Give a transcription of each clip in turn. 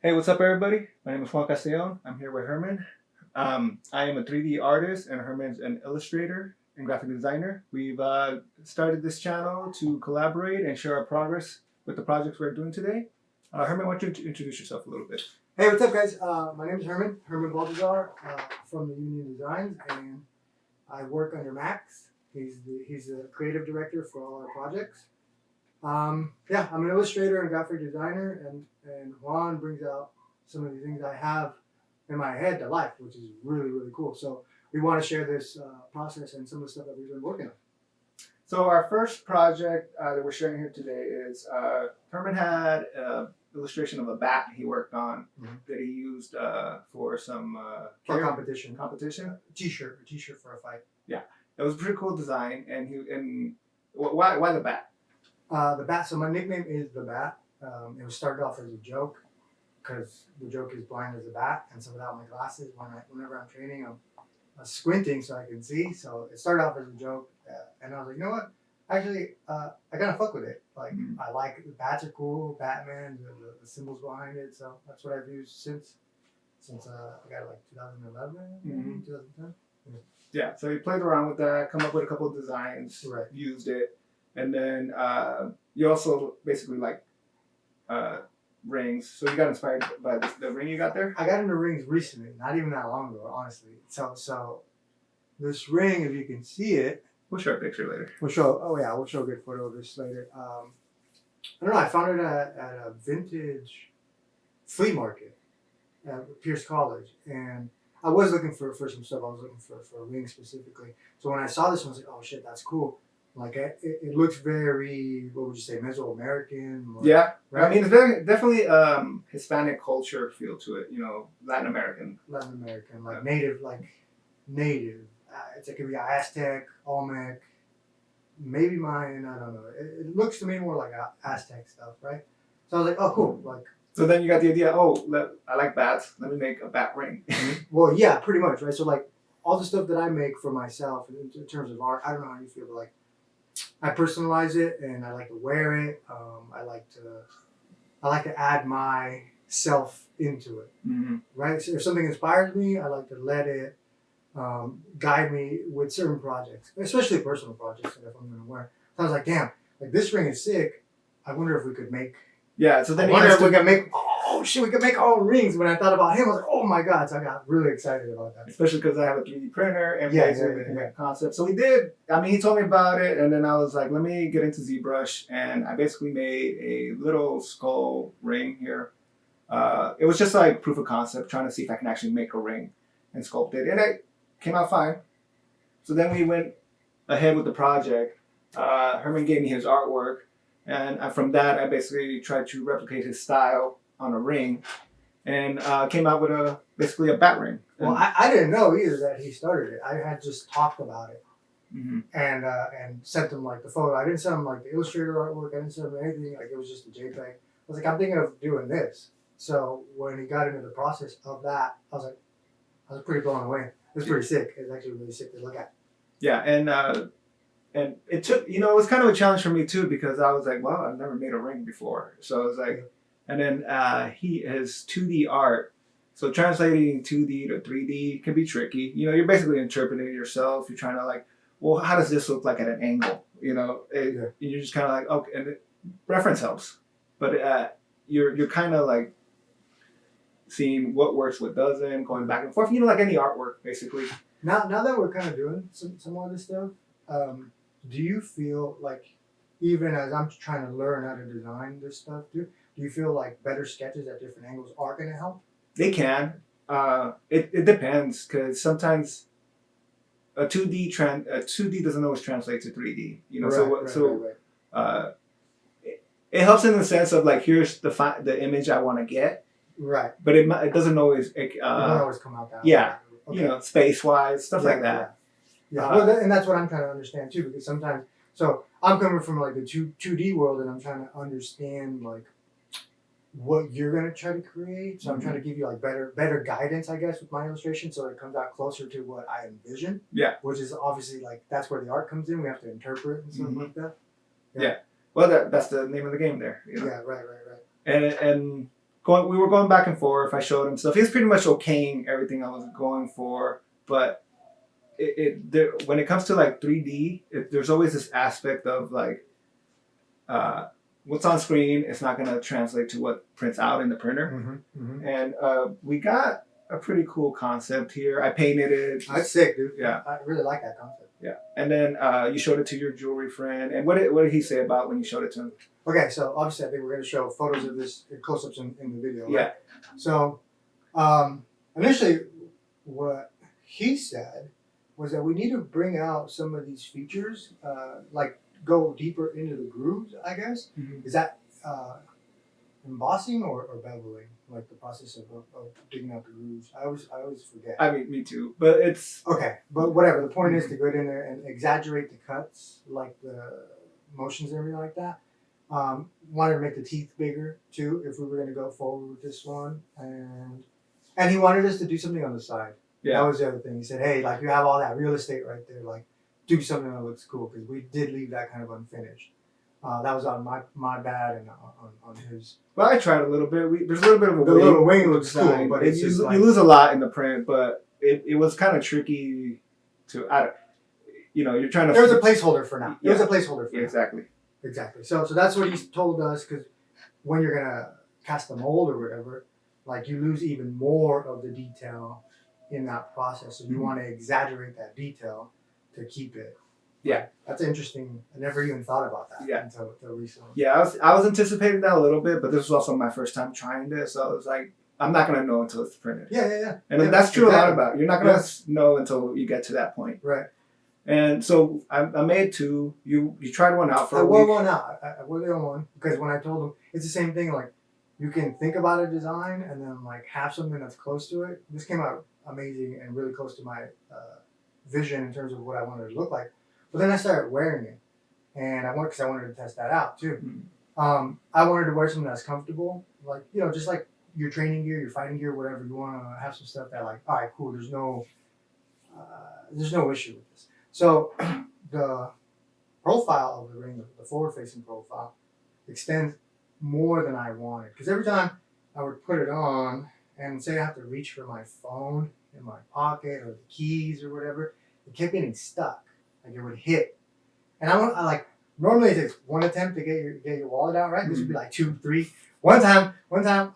Hey, what's up, everybody? My name is Juan Castellon. I'm here with Herman. I am a 3D artist, and Herman's an illustrator and graphic designer. We've started this channel to collaborate and share our progress with the projects we're doing today. Herman, why don't you introduce yourself a little bit? Hey, what's up, guys? My name is Herman Baltazar from the Union Designs, and I work under Max. He's the creative director for all our projects. Yeah, I'm an illustrator and graphic designer, and Juan brings out some of the things I have in my head to life, which is really, really cool. So we want to share this process and some of the stuff that we've been working on. So our first project that we're sharing here today is Herman had an illustration of a bat he worked on that he used for some For competition. Competition. A t-shirt for a fight. Yeah, it was a pretty cool design. And why the bat? The bat. So my nickname is the Bat. It was started off as a joke because the joke is blind as a bat, and so without my glasses, whenever I'm training, I'm squinting so I can see. So it started off as a joke, and I was like, you know what? Actually, I kind of fuck with it. Like I like the bats are cool, Batman, the symbols behind it. So that's what I've used since I got it like 2011, 2010. Yeah, so he played around with that, come up with a couple of designs, Right. used it, and then you also basically like rings. So you got inspired by the ring you got there? I got into rings recently, not even that long ago, honestly. So this ring, if you can see it, We'll show a picture later. we'll show. Oh yeah, we'll show a good photo of this later. I don't know. I found it at a vintage flea market at Pierce College, and I was looking for some stuff. I was looking for a ring specifically. So when I saw this one, I was like, "Oh shit, that's cool!" Like it looks very, what would you say, Mesoamerican? Yeah, right? I mean, it's very definitely Hispanic culture feel to it. You know, Latin American. Latin American, like native. It could be Aztec, Olmec, maybe Mayan. I don't know. It looks to me more like Aztec stuff, right? So I was like, oh, cool. Like, So then you got the idea. Oh, I like bats. Let me make a bat ring. well, yeah, pretty much, right? So like, all the stuff that I make for myself in terms of art, I don't know how you feel, but like, I personalize it and I like to wear it. I like to add myself into it, right? So if something inspires me, I like to let it guide me with certain projects, especially personal projects that if I'm going to wear. So I was like, damn, like this ring is sick. I wonder if we could make. Yeah. So then I wonder if we could make. Oh shit, we could make our own rings. When I thought about him, I was like, oh my god! So I got really excited about that. Especially because I have a 3D printer and Yeah, basically concept. So we did. I mean, he told me about it, and then I was like, let me get into ZBrush, and I basically made a little skull ring here. It was just like proof of concept, trying to see if I can actually make a ring and sculpt it, and it came out fine. So then we went ahead with the project. Herman gave me his artwork, and from that, I basically tried to replicate his style on a ring, and came out with basically a bat ring. Well, I didn't know either that he started it. I had just talked about it and sent him like the photo. I didn't send him like the Illustrator artwork. I didn't send him anything. Like it was just a JPEG. I was like, I'm thinking of doing this. So when he got into the process of that, I was pretty blown away. It was pretty sick. It was actually really sick to look at. Yeah, and it took, it was kind of a challenge for me too, because I was like, well, I've never made a ring before. So I was like, and then his 2D art. So translating 2D to 3D can be tricky. You're basically interpreting it yourself. You're trying to like, well, how does this look like at an angle? You're just kind of like, okay, and reference helps, but you're kind of like seeing what works, what doesn't, going back and forth. Like any artwork, basically. Now that we're kind of doing some more of this stuff, do you feel like, even as I'm trying to learn how to design this stuff, do you feel like better sketches at different angles are going to help? They can. It depends, because sometimes a 2D doesn't always translate to 3D. Right. It helps in the sense of like, here's the image I want to get. Right. But it doesn't always. It doesn't always come out that way. Yeah. Okay. Space wise, stuff like that. Yeah. Well, and that's what I'm trying to understand too, because sometimes, so I'm coming from like the 2D world, and I'm trying to understand like what you're going to try to create. So I'm trying to give you like better guidance, I guess, with my illustration, so it comes out closer to what I envision. Yeah. Which is obviously like, that's where the art comes in. We have to interpret and stuff like that. Yeah. Well, that's the name of the game there. Yeah. Right. And we were going back and forth. I showed him stuff. He was pretty much okaying everything I was going for, but when it comes to like 3D, there's always this aspect of like what's on screen is not going to translate to what prints out in the printer. And we got a pretty cool concept here. I painted it. That's sick, dude. Yeah, I really like that concept. Yeah, and then you showed it to your jewelry friend. And what did he say about when you showed it to him? Okay, so obviously I think we're going to show photos of this close-ups in the video. Right? Yeah. So initially, what he said was that we need to bring out some of these features, like go deeper into the grooves, I guess. Is that embossing or beveling? Like the process of digging out the grooves. I always forget. I mean, me too. But it's okay. But whatever. The point is to go in there and exaggerate the cuts, like the motions and everything like that. Wanted to make the teeth bigger too, if we were going to go forward with this one, and he wanted us to do something on the side. Yeah. That was the other thing. He said, "Hey, like you have all that real estate right there, like do something that looks cool," because we did leave that kind of unfinished. That was on my bad and on his. Well, I tried a little bit. There's a little bit of a little wing looks cool, but it's just you lose a lot in the print, but it was kind of tricky to you're trying to. There was a placeholder for now. There was a placeholder for exactly. Now. Exactly. So that's what he's told us, because when you're gonna cast the mold or whatever, like you lose even more of the detail in that process, so you want to exaggerate that detail to keep it. Yeah, that's interesting. I never even thought about that until recently. Yeah, I was anticipating that a little bit, but this was also my first time trying this, so I was like, I'm not gonna know until it's printed. Yeah. And that's true a lot about it. You're not gonna know until you get to that point. Right. And so I made two. You tried one out for a week. I wore one out. I wore the other one because when I told him, it's the same thing. Like you can think about a design and then like have something that's close to it. This came out amazing and really close to my vision in terms of what I wanted it to look like. But then I started wearing it, and I wanted to test that out too. I wanted to wear something that's comfortable, like just like your training gear, your fighting gear, whatever. You want to have some stuff that like, all right, cool. There's no issue with this. So the profile of the ring, the forward-facing profile, extends more than I wanted, because every time I would put it on and say I have to reach for my phone in my pocket or the keys or whatever, it kept getting stuck. Like it would hit, and I like normally it takes one attempt to get your wallet out, right? This would be like 2, 3. One time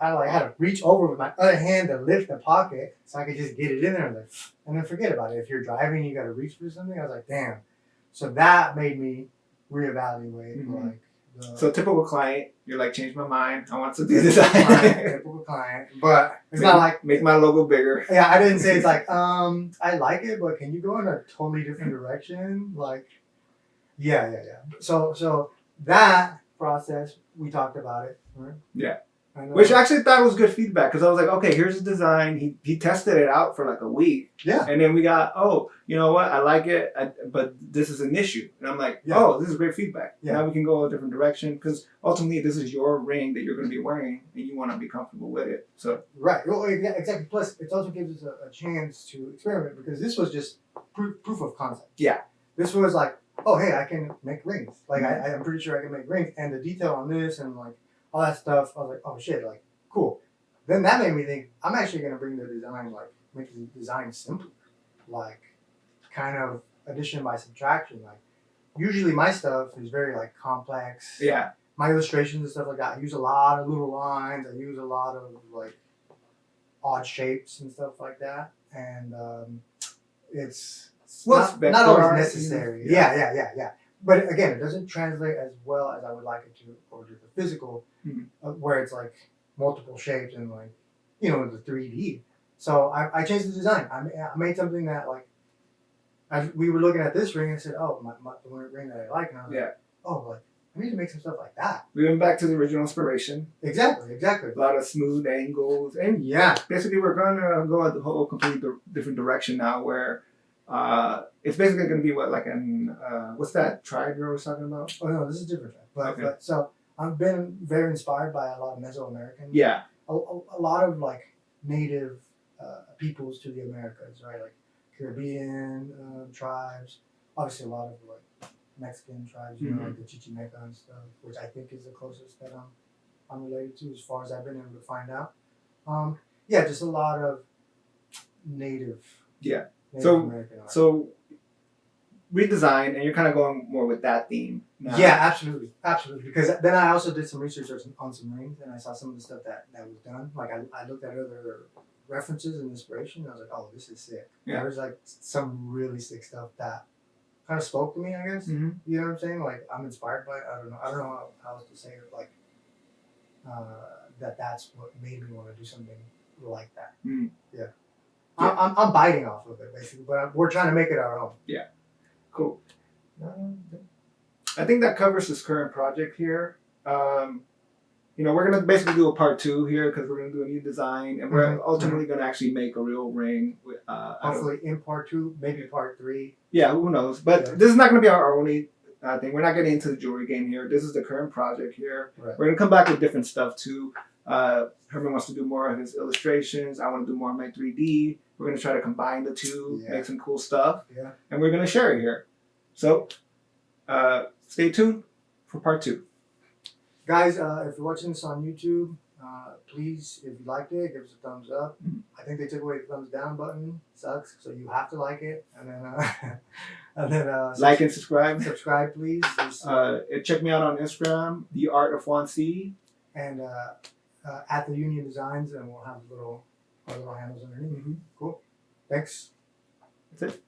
I like had to reach over with my other hand to lift the pocket so I could just get it in there and then forget about it. If you're driving, you got to reach for something. I was like, damn. So that made me reevaluate. So typical client, you're like, change my mind. I want to do this. Typical client, but it's not like make my logo bigger. Yeah, I didn't say it's like I like it, but can you go in a totally different direction? Like, yeah. So that process, we talked about it, right? Yeah. Which I actually thought was good feedback, because I was like, okay, here's the design. He tested it out for like a week. Yeah. And then we got, you know what? I like it, but this is an issue. And I'm like, this is great feedback. Yeah. Now we can go a different direction, because ultimately this is your ring that you're going to be wearing, and you want to be comfortable with it. So right. Well, yeah, exactly. Plus, it also gives us a chance to experiment, because this was just proof of concept. Yeah. This was like, oh, hey, I can make rings. Like, I'm pretty sure I can make rings. And the detail on this and like all that stuff, I was like, oh shit, like cool. Then that made me think I'm actually gonna bring the design, like make the design simpler, like kind of addition by subtraction. Like usually my stuff is very like complex. Yeah. My illustrations and stuff like that, I use a lot of little lines. I use a lot of like odd shapes and stuff like that, and it's not always necessary. Yeah. But again, it doesn't translate as well as I would like it to, or to the physical, where it's like multiple shapes and like, the 3D. So I changed the design. I made something that like, we were looking at this ring and I said, oh, the ring that I like, and I was like, oh, like I need to make some stuff like that. We went back to the original inspiration. Exactly. A lot of smooth angles, and basically we're gonna go a whole completely different direction now, where it's basically going to be what, like an what's that tribe you were talking about? Oh no, this is different. But so I've been very inspired by a lot of Mesoamerican. Yeah. A lot of like native peoples to the Americas, right? Like Caribbean tribes. Obviously, a lot of like Mexican tribes, like the Chichimeca and stuff, which I think is the closest that I'm I'm related to, as far as I've been able to find out. Yeah, just a lot of native. Yeah. Native So- American art. So redesign, and you're kind of going more with that theme. Now. Yeah, absolutely, absolutely. Because then I also did some research on some rings, and I saw some of the stuff that was done. Like I looked at other references and inspiration, and I was like, oh, this is sick. Yeah. There's like some really sick stuff that kind of spoke to me, I guess. Mm-hmm. You know what I'm saying? Like I'm inspired by it. I don't know how else to say it. Like that's what made me want to do something like that. Mm. Yeah. I'm biting off of it basically, but we're trying to make it our own. Cool. I think that covers this current project here. We're gonna basically do a part 2 here because we're gonna do a new design, and we're ultimately gonna actually make a real ring. Hopefully in part 2, maybe part 3. Yeah, who knows? But this is not gonna be our only thing. We're not getting into the jewelry game here. This is the current project here. Right. We're gonna come back with different stuff too. Herman wants to do more of his illustrations. I want to do more of my 3D. We're gonna try to combine the two, make some cool stuff, and we're gonna share it here. So stay tuned for part 2. Guys, if you're watching this on YouTube, please, if you liked it, give us a thumbs up. I think they took away the thumbs down button. Sucks. So you have to like it, and then Like and subscribe. Subscribe, please. Check me out on Instagram, The Art of Juan C. And at the Union Designs, and we'll have our little handles underneath. Cool. Thanks. That's it.